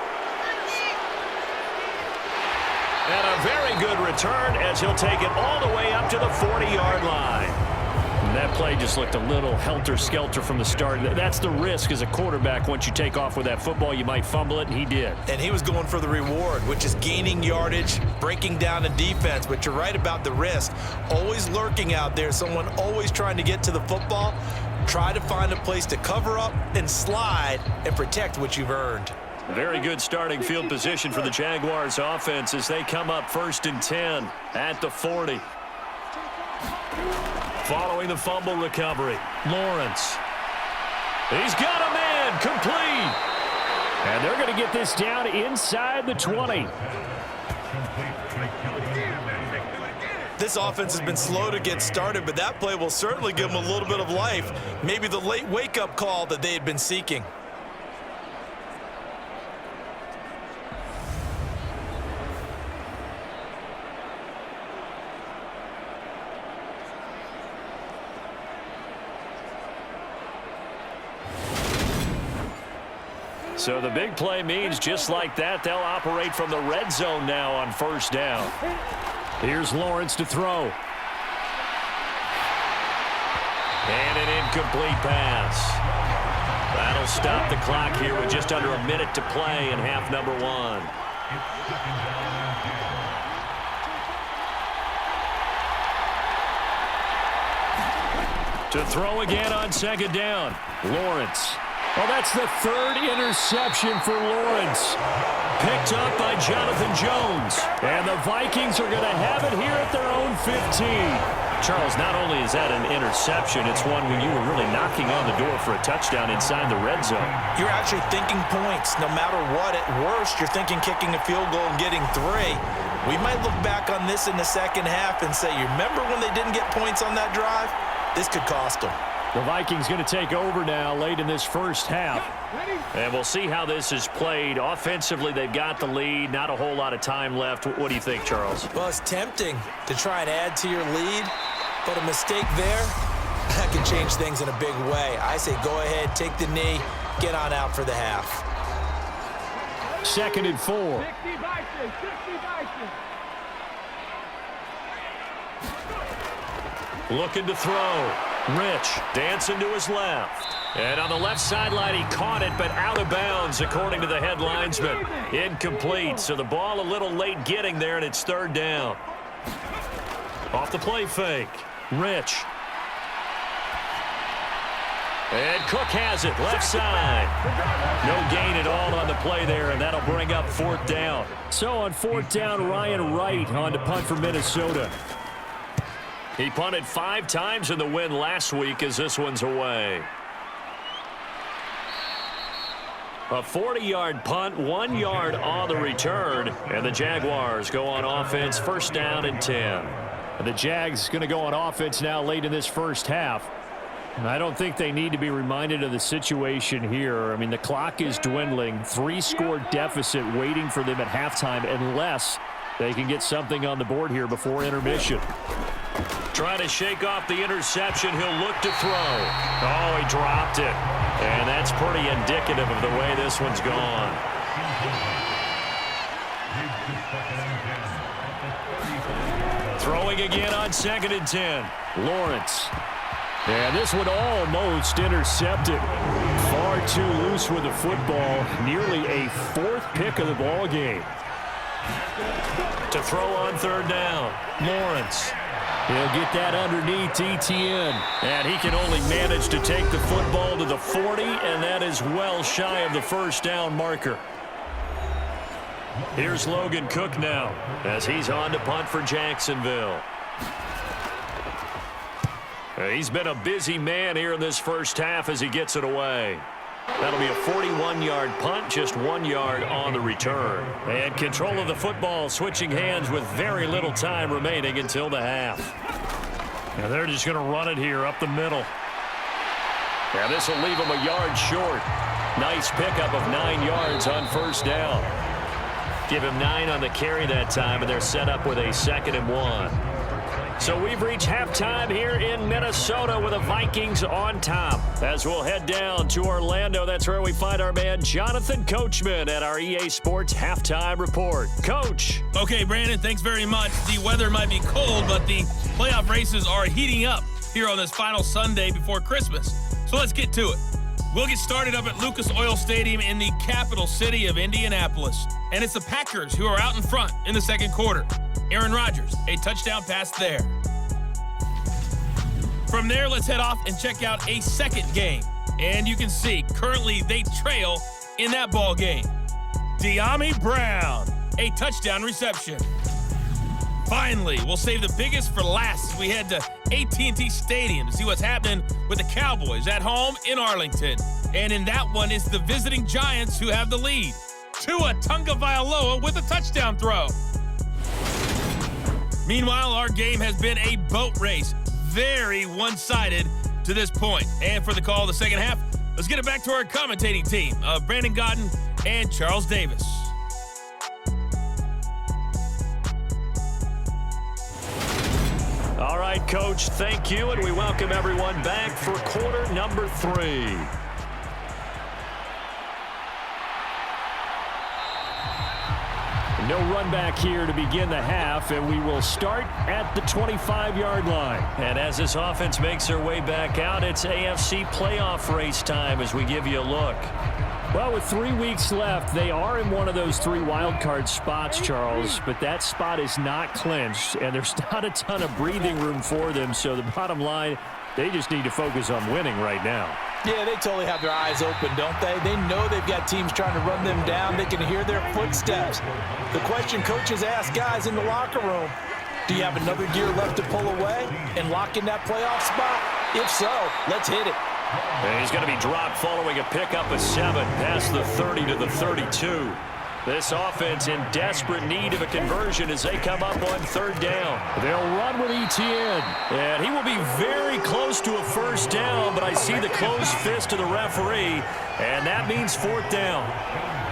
S3: And a very good return as he'll take it all the way up to the 40-yard line. And that play just looked a little helter-skelter from the start. That's the risk as a quarterback. Once you take off with that football, you might fumble it, and he did.
S6: And he was going for the reward, which is gaining yardage, breaking down a defense. But you're right about the risk. Always lurking out there, someone always trying to get to the football. Try to find a place to cover up and slide and protect what you've earned.
S3: Very good starting field position for the Jaguars offense as they come up 1st and 10 at the 40. Following the fumble recovery, Lawrence. He's got a man, complete.
S5: And they're going to get this down inside the 20.
S6: This offense has been slow to get started, but that play will certainly give them a little bit of life. Maybe the late wake-up call that they had been seeking.
S3: So the big play means just like that, they'll operate from the red zone now on 1st down.
S5: Here's Lawrence to throw.
S3: And an incomplete pass. That'll stop the clock here with just under a minute to play in half number 1. To throw again on second down. Lawrence.
S5: Well, that's the third interception for Lawrence.
S3: Picked up by Jonathan Jones.
S5: And the Vikings are going to have it here at their own 15.
S3: Charles, not only is that an interception, it's one when you were really knocking on the door for a touchdown inside the red zone.
S6: You're actually thinking points. No matter what, at worst, you're thinking kicking a field goal and getting 3. We might look back on this in the second half and say, you remember when they didn't get points on that drive? This could cost them.
S5: The Vikings going to take over now late in this first half.
S3: And we'll see how this is played. Offensively, they've got the lead. Not a whole lot of time left. What do you think, Charles?
S6: Well, it's tempting to try and add to your lead, but a mistake there, that can change things in a big way. I say go ahead, take the knee, get on out for the half.
S5: 2nd and 4.
S3: Looking to throw. Rich dancing to his left. And on the left sideline, he caught it, but out of bounds, according to the head linesman. Incomplete, so the ball a little late getting there, and it's 3rd down. Off the play fake. Rich. And Cook has it, left side. No gain at all on the play there, and that'll bring up 4th down.
S5: So on 4th down, Ryan Wright on to punt for Minnesota.
S3: He punted 5 times in the win last week as this one's away. A 40-yard punt, 1 yard on the return, and the Jaguars go on offense, 1st down and 10.
S5: And the Jags going to go on offense now late in this first half. And I don't think they need to be reminded of the situation here. I mean, the clock is dwindling. 3-score deficit waiting for them at halftime unless they can get something on the board here before intermission.
S3: Trying to shake off the interception. He'll look to throw. Oh, he dropped it. And that's pretty indicative of the way this one's gone. Throwing again on 2nd and 10.
S5: Lawrence. And this one almost intercepted. Far too loose with the football. Nearly a 4th pick of the ball game.
S3: To throw on 3rd down. Lawrence.
S5: He'll get that underneath Etienne.
S3: And he can only manage to take the football to the 40, and that is well shy of the 1st down marker. Here's Logan Cook now as he's on to punt for Jacksonville. He's been a busy man here in this first half as he gets it away. That'll be a 41-yard punt, just 1 yard on the return. And control of the football switching hands with very little time remaining until the half.
S5: And they're just going to run it here up the middle.
S3: Yeah, this will leave him a yard short. Nice pickup of 9 yards on 1st down. Give him 9 on the carry that time, and they're set up with a 2nd and 1. So we've reached halftime here in Minnesota with the Vikings on top. As we'll head down to Orlando, that's where we find our man Jonathan Coachman at our EA Sports Halftime Report. Coach.
S7: Okay, Brandon, thanks very much. The weather might be cold, but the playoff races are heating up here on this final Sunday before Christmas. So let's get to it. We'll get started up at Lucas Oil Stadium in the capital city of Indianapolis. And it's the Packers who are out in front in the 2nd quarter. Aaron Rodgers, a touchdown pass there. From there, let's head off and check out a 2nd game. And you can see, currently they trail in that ball game. De'Ami Brown, a touchdown reception. Finally, we'll save the biggest for last as we head to AT&T Stadium to see what's happening with the Cowboys at home in Arlington. And in that one, it's the visiting Giants who have the lead. Tua Tagovailoa with a touchdown throw. Meanwhile, our game has been a boat race. Very one-sided to this point. And for the call of the 2nd half, let's get it back to our commentating team of Brandon Godden and Charles Davis.
S3: All right, Coach, thank you, and we welcome everyone back for quarter number 3.
S5: No run back here to begin the half, and we will start at the 25-yard line.
S3: And as this offense makes their way back out, it's AFC playoff race time as we give you a look.
S5: Well, with 3 weeks left, they are in one of those 3 wild card spots, Charles, but that spot is not clinched, and there's not a ton of breathing room for them. So the bottom line, They just need to focus on winning right now.
S4: Yeah, they totally have their eyes open, don't they? They know they've got teams trying to run them down. They can hear their footsteps. The question coaches ask guys in the locker room, do you have another gear left to pull away and lock in that playoff spot? If so, let's hit it.
S3: And he's going to be dropped following a pickup of 7 past the 30 to the 32. This offense in desperate need of a conversion as they come up on 3rd down.
S5: They'll run with Etienne.
S3: And he will be very close to a first down, but I see the closed fist of the referee, and that means 4th down.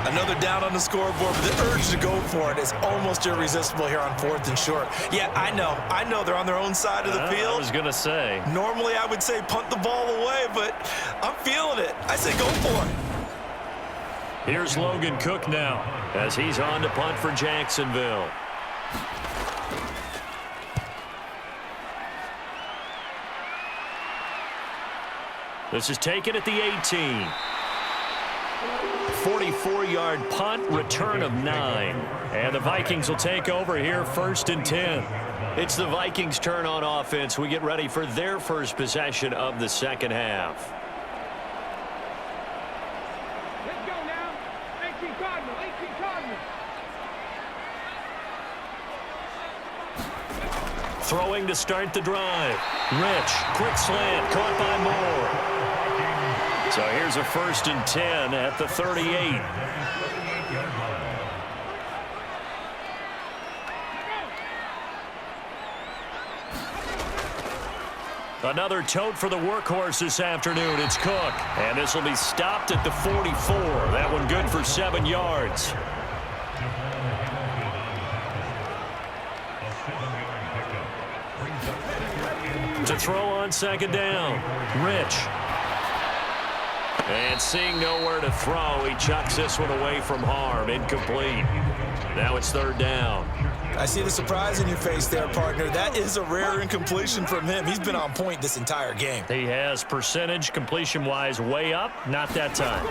S6: Another down on the scoreboard, but the urge to go for it is almost irresistible here on 4th and short. Yeah, I know they're on their own side of the field.
S3: I was going to say.
S6: Normally I would say punt the ball away, but I'm feeling it. I say go for it.
S3: Here's Logan Cook now as he's on to punt for Jacksonville. This is taken at the 18. 44-yard punt, return of 9. And the Vikings will take over here 1st and 10. It's the Vikings' turn on offense. We get ready for their first possession of the second half. Throwing to start the drive. Rich, quick slant, caught by Moore. So here's a 1st and 10 at the 38. Another tote for the workhorse this afternoon. It's Cook. And this will be stopped at the 44. That one good for 7 yards. To throw on 2nd down. Rich. And seeing nowhere to throw, he chucks this one away from harm. Incomplete. Now it's 3rd down.
S6: I see the surprise in your face there, partner. That is a rare incompletion from him. He's been on point this entire game.
S3: He has percentage completion-wise way up. Not that time.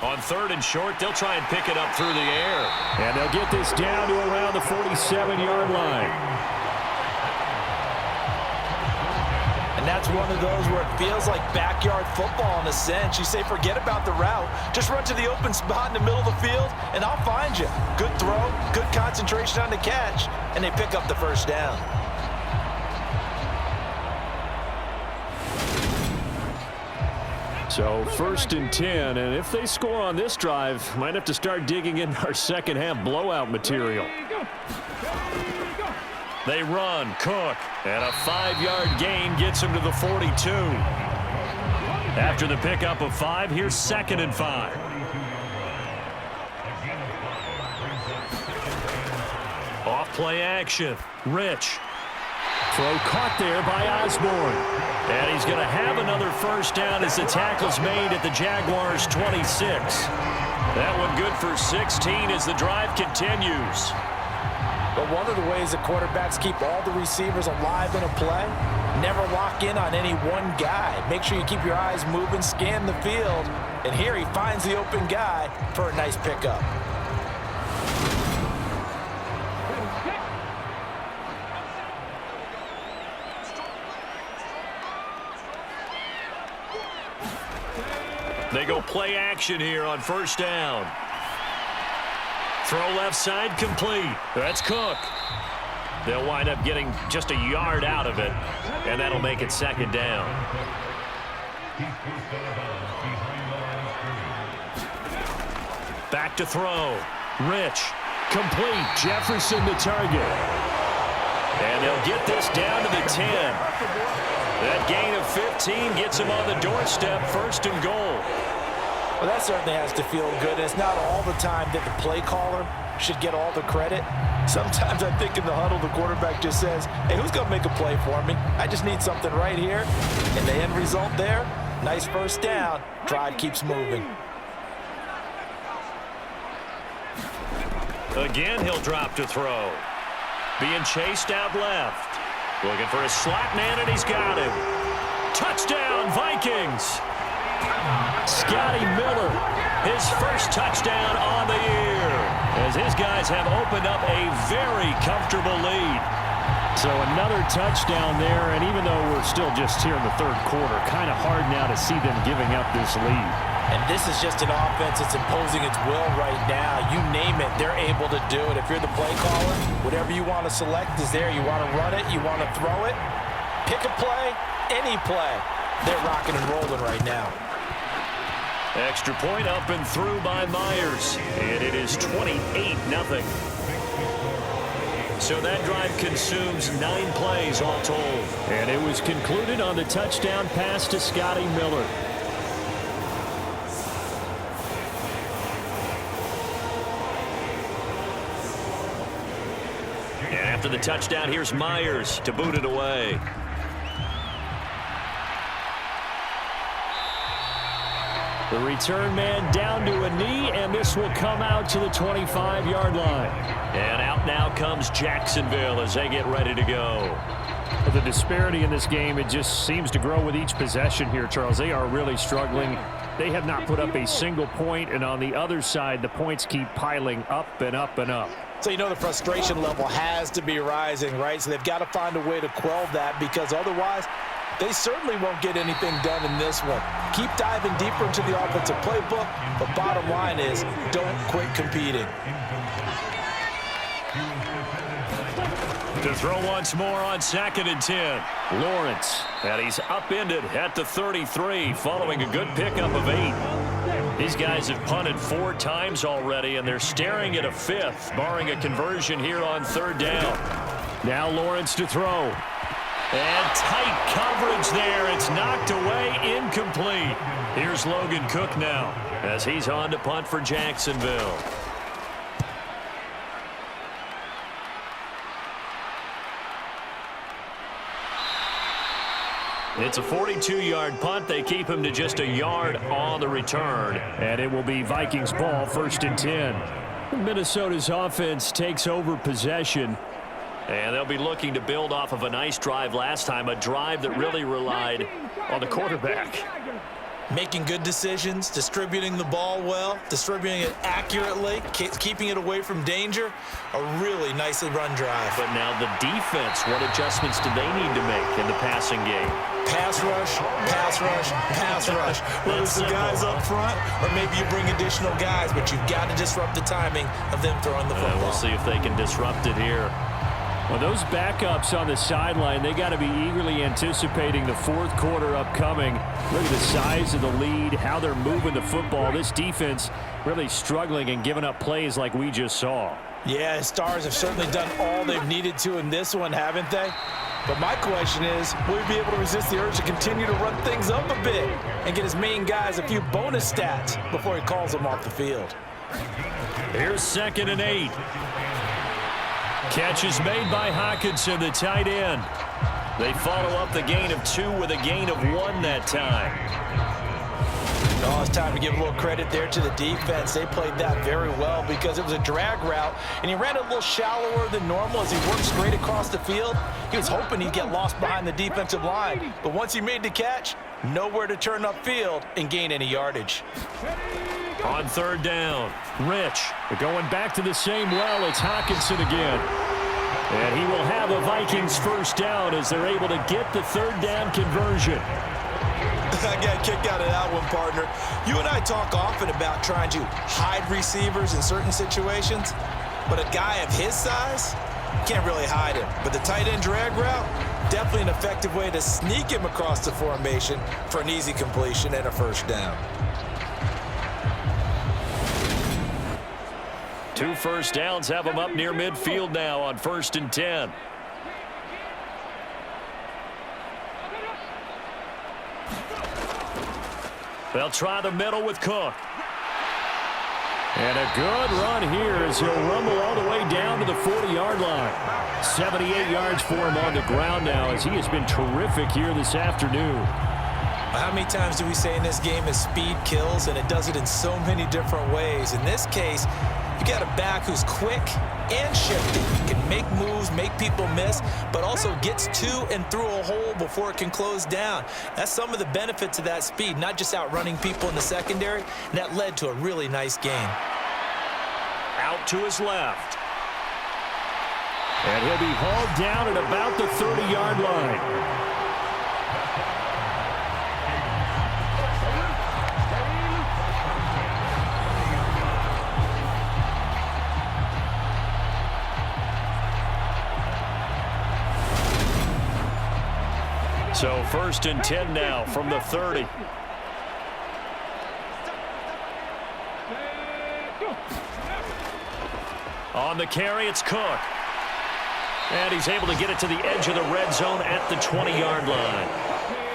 S3: On 3rd and short, they'll try and pick it up through the air.
S5: And they'll get this down to around the 47-yard line.
S4: And that's one of those where it feels like backyard football in a sense. You say, forget about the route. Just run to the open spot in the middle of the field, and I'll find you. Good throw, good concentration on the catch, and they pick up the 1st down.
S5: So 1st and 10, and if they score on this drive, might have to start digging in our second half blowout material.
S3: They run, Cook, and a 5-yard gain gets him to the 42. After the pickup of 5, here's 2nd and 5. Off play action, Rich.
S5: Throw caught there by Osborne.
S3: And he's going to have another 1st down as the tackle's made at the Jaguars' 26. That one good for 16 as the drive continues.
S4: But one of the ways that quarterbacks keep all the receivers alive in a play, never lock in on any one guy. Make sure you keep your eyes moving, scan the field, and here he finds the open guy for a nice pickup.
S3: They go play action here on 1st down. Throw left side complete. That's Cook. They'll wind up getting just a yard out of it, and that'll make it 2nd down. Back to throw. Rich. Complete. Jefferson to target. And they'll get this down to the 10. That gain of 15 gets him on the doorstep, 1st and goal.
S4: Well, that certainly has to feel good. It's not all the time that the play caller should get all the credit. Sometimes I think in the huddle, the quarterback just says, hey, who's going to make a play for me? I just need something right here. And the end result there, nice 1st down. Drive keeps moving.
S3: Again, he'll drop to throw. Being chased out left. Looking for a slot man, and he's got him. Touchdown, Vikings! Scotty Miller, his 1st touchdown on the year, as his guys have opened up a very comfortable lead.
S5: So another touchdown there, and even though we're still just here in the third quarter, kind of hard now to see them giving up this lead.
S4: And this is just an offense that's imposing its will right now. You name it, they're able to do it. If you're the play caller, whatever you want to select is there. You want to run it, you want to throw it, pick a play, any play. They're rocking and rolling right now.
S3: Extra point up and through by Myers, and it is 28-0. So that drive consumes 9 plays all told.
S5: And it was concluded on the touchdown pass to Scotty Miller.
S3: And after the touchdown, here's Myers to boot it away.
S5: The return man down to a knee, and this will come out to the 25-yard line.
S3: And out now comes Jacksonville as they get ready to go.
S5: But the disparity in this game, it just seems to grow with each possession here, Charles. They are really struggling. They have not put up a single point, and on the other side, the points keep piling up and up and up.
S4: So you know the frustration level has to be rising, right? So they've got to find a way to quell that, because otherwise they certainly won't get anything done in this one. Keep diving deeper into the offensive playbook, but bottom line is don't quit competing.
S3: To throw once more on 2nd and 10.
S5: Lawrence.
S3: And he's upended at the 33 following a good pickup of 8. These guys have punted 4 times already, and they're staring at a 5th, barring a conversion here on 3rd down.
S5: Now Lawrence to throw.
S3: And tight coverage there. It's knocked away, incomplete. Here's Logan Cook now as he's on to punt for Jacksonville. It's a 42-yard punt. They keep him to just a yard on the return.
S5: And it will be Vikings ball, 1st and 10. Minnesota's offense takes over possession.
S3: And they'll be looking to build off of a nice drive last time, a drive that really relied on the quarterback.
S6: Making good decisions, distributing the ball well, distributing it accurately, keeping it away from danger. A really nicely run drive.
S3: But now the defense, what adjustments do they need to make in the passing game?
S6: Pass rush, pass rush, pass rush. Whether it's the guys up front or maybe you bring additional guys, but you've got to disrupt the timing of them throwing the football.
S3: We'll see if they can disrupt it here.
S5: Well, those backups on the sideline, they got to be eagerly anticipating the 4th quarter upcoming. Look at the size of the lead, how they're moving the football. This defense really struggling and giving up plays like we just saw.
S4: Yeah, Stars have certainly done all they've needed to in this one, haven't they? But my question is, will he be able to resist the urge to continue to run things up a bit and get his main guys a few bonus stats before he calls them off the field?
S3: Here's 2nd and 8. Catch is made by Hockenson, the tight end. They follow up the gain of 2 with a gain of 1 that time.
S4: Oh, it's time to give a little credit there to the defense. They played that very well because it was a drag route, and he ran it a little shallower than normal as he worked straight across the field. He was hoping he'd get lost behind the defensive line, but once he made the catch, nowhere to turn upfield and gain any yardage.
S3: On 3rd down,
S5: Rich. Going back to the same well, it's Hockenson again. And he will have a Vikings 1st down as they're able to get the 3rd down conversion.
S6: I got a kick out of that one, partner. You and I talk often about trying to hide receivers in certain situations, but a guy of his size can't really hide him. But the tight end drag route, definitely an effective way to sneak him across the formation for an easy completion and a 1st down.
S3: 2 first downs have them up near midfield now on 1st and 10. They'll try the middle with Cook.
S5: And a good run here as he'll rumble all the way down to the 40-yard line. 78 yards for him on the ground now as he has been terrific here this afternoon.
S6: How many times do we say in this game is speed kills, and it does it in so many different ways. In this case, you got a back who's quick and shifty. Can make moves, make people miss, but also gets to and through a hole before it can close down. That's some of the benefits of that speed, not just outrunning people in the secondary, and that led to a really nice game.
S3: Out to his left.
S5: And he'll be hauled down at about the 30-yard line. So 1st and 10 now from the 30. On the carry, it's Cook. And he's able to get it to the edge of the red zone at the 20-yard line.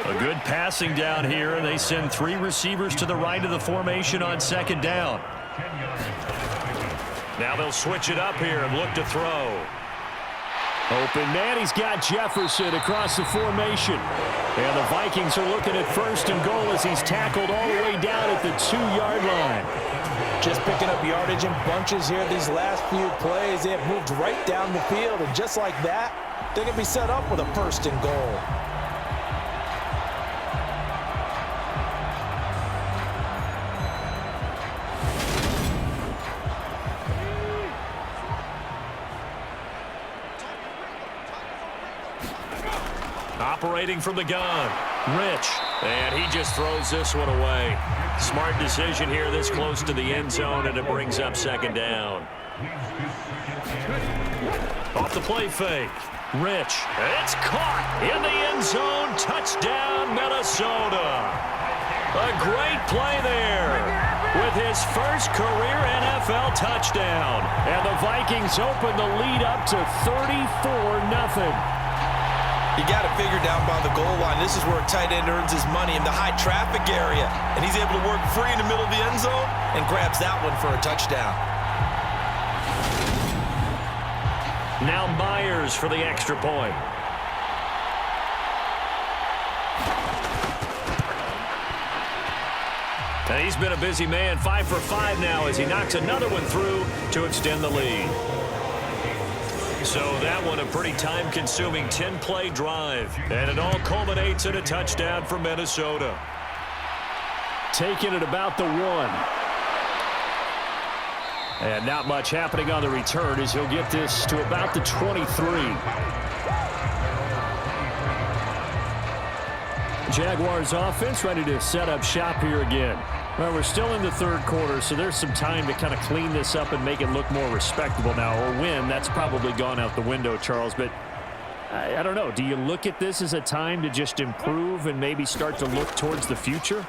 S5: A good passing down here, and they send 3 receivers to the right of the formation on 2nd down. Now they'll switch it up here and look to throw. Open man, he's got Jefferson across the formation. And the Vikings are looking at 1st and goal as he's tackled all the way down at the 2-yard line.
S4: Just picking up yardage in bunches here these last few plays. They have moved right down the field, and just like that, they're going to be set up with a 1st and goal.
S3: Operating from the gun, Rich, and he just throws this one away. Smart decision here this close to the end zone, and it brings up 2nd down. Off the play fake, Rich, it's caught in the end zone. Touchdown, Minnesota. A great play there with his first career NFL touchdown. And the Vikings open the lead up to 34-0.
S6: You got to figure down by the goal line. This is where a tight end earns his money in the high traffic area. And he's able to work free in the middle of the end zone and grabs that one for a touchdown.
S3: Now Myers for the extra point. And he's been a busy man, 5 for 5 now as he knocks another one through to extend the lead. So that one a pretty time-consuming 10-play drive. And it all culminates in a touchdown for Minnesota.
S5: Taking it about the 1. And not much happening on the return as he'll get this to about the 23. Jaguars offense ready to set up shop here again. Well, we're still in the 3rd quarter, so there's some time to kind of clean this up and make it look more respectable now. Or win, that's probably gone out the window, Charles. But I don't know. Do you look at this as a time to just improve and maybe start to look towards the future?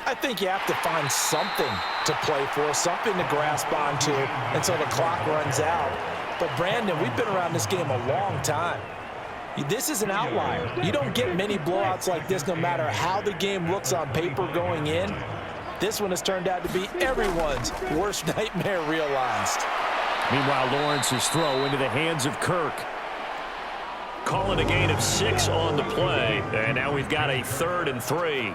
S4: I think you have to find something to play for, something to grasp onto until the clock runs out. But, Brandon, we've been around this game a long time. This is an outlier. You don't get many blowouts like this no matter how the game looks on paper going in. This one has turned out to be everyone's worst nightmare realized.
S5: Meanwhile, Lawrence's throw into the hands of Kirk.
S3: Calling a gain of 6 on the play. And now we've got a 3rd and 3.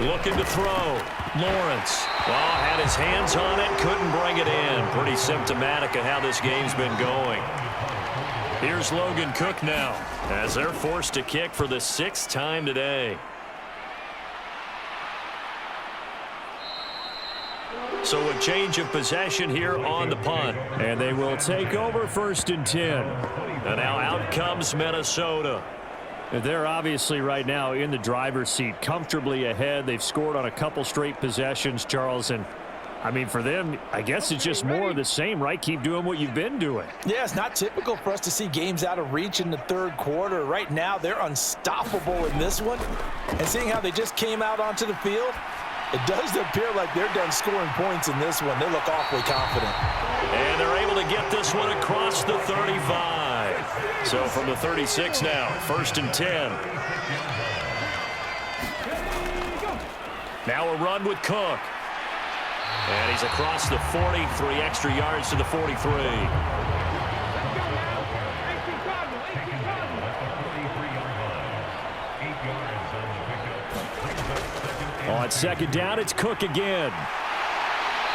S3: Looking to throw. Lawrence. Well, had his hands on it, couldn't bring it in. Pretty symptomatic of how this game's been going. Here's Logan Cook now as they're forced to kick for the 6th time today. So a change of possession here on the punt.
S5: And they will take over 1st and 10.
S3: And now out comes Minnesota.
S5: They're obviously right now in the driver's seat, comfortably ahead. They've scored on a couple straight possessions, Charles. And, I mean, for them, I guess it's just more of the same, right? Keep doing what you've been doing.
S4: Yeah, it's not typical for us to see games out of reach in the 3rd quarter. Right now, they're unstoppable in this one. And seeing how they just came out onto the field, it does appear like they're done scoring points in this one. They look awfully confident.
S3: And they're able to get this one across the 35. So from the 36 now, 1st and 10. Now a run with Cook. And he's across the 40, 3 extra yards to the 43.
S5: On 2nd down, it's Cook again.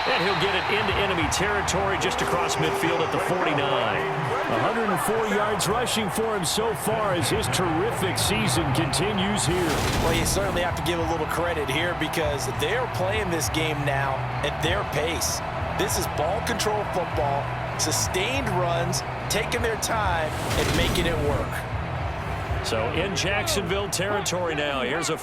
S3: And he'll get it into enemy territory just across midfield at the 49.
S5: 104 yards rushing for him so far as his terrific season continues here.
S4: Well, you certainly have to give a little credit here because they're playing this game now at their pace. This is ball control football, sustained runs, taking their time and making it work.
S3: So in Jacksonville territory now, here's a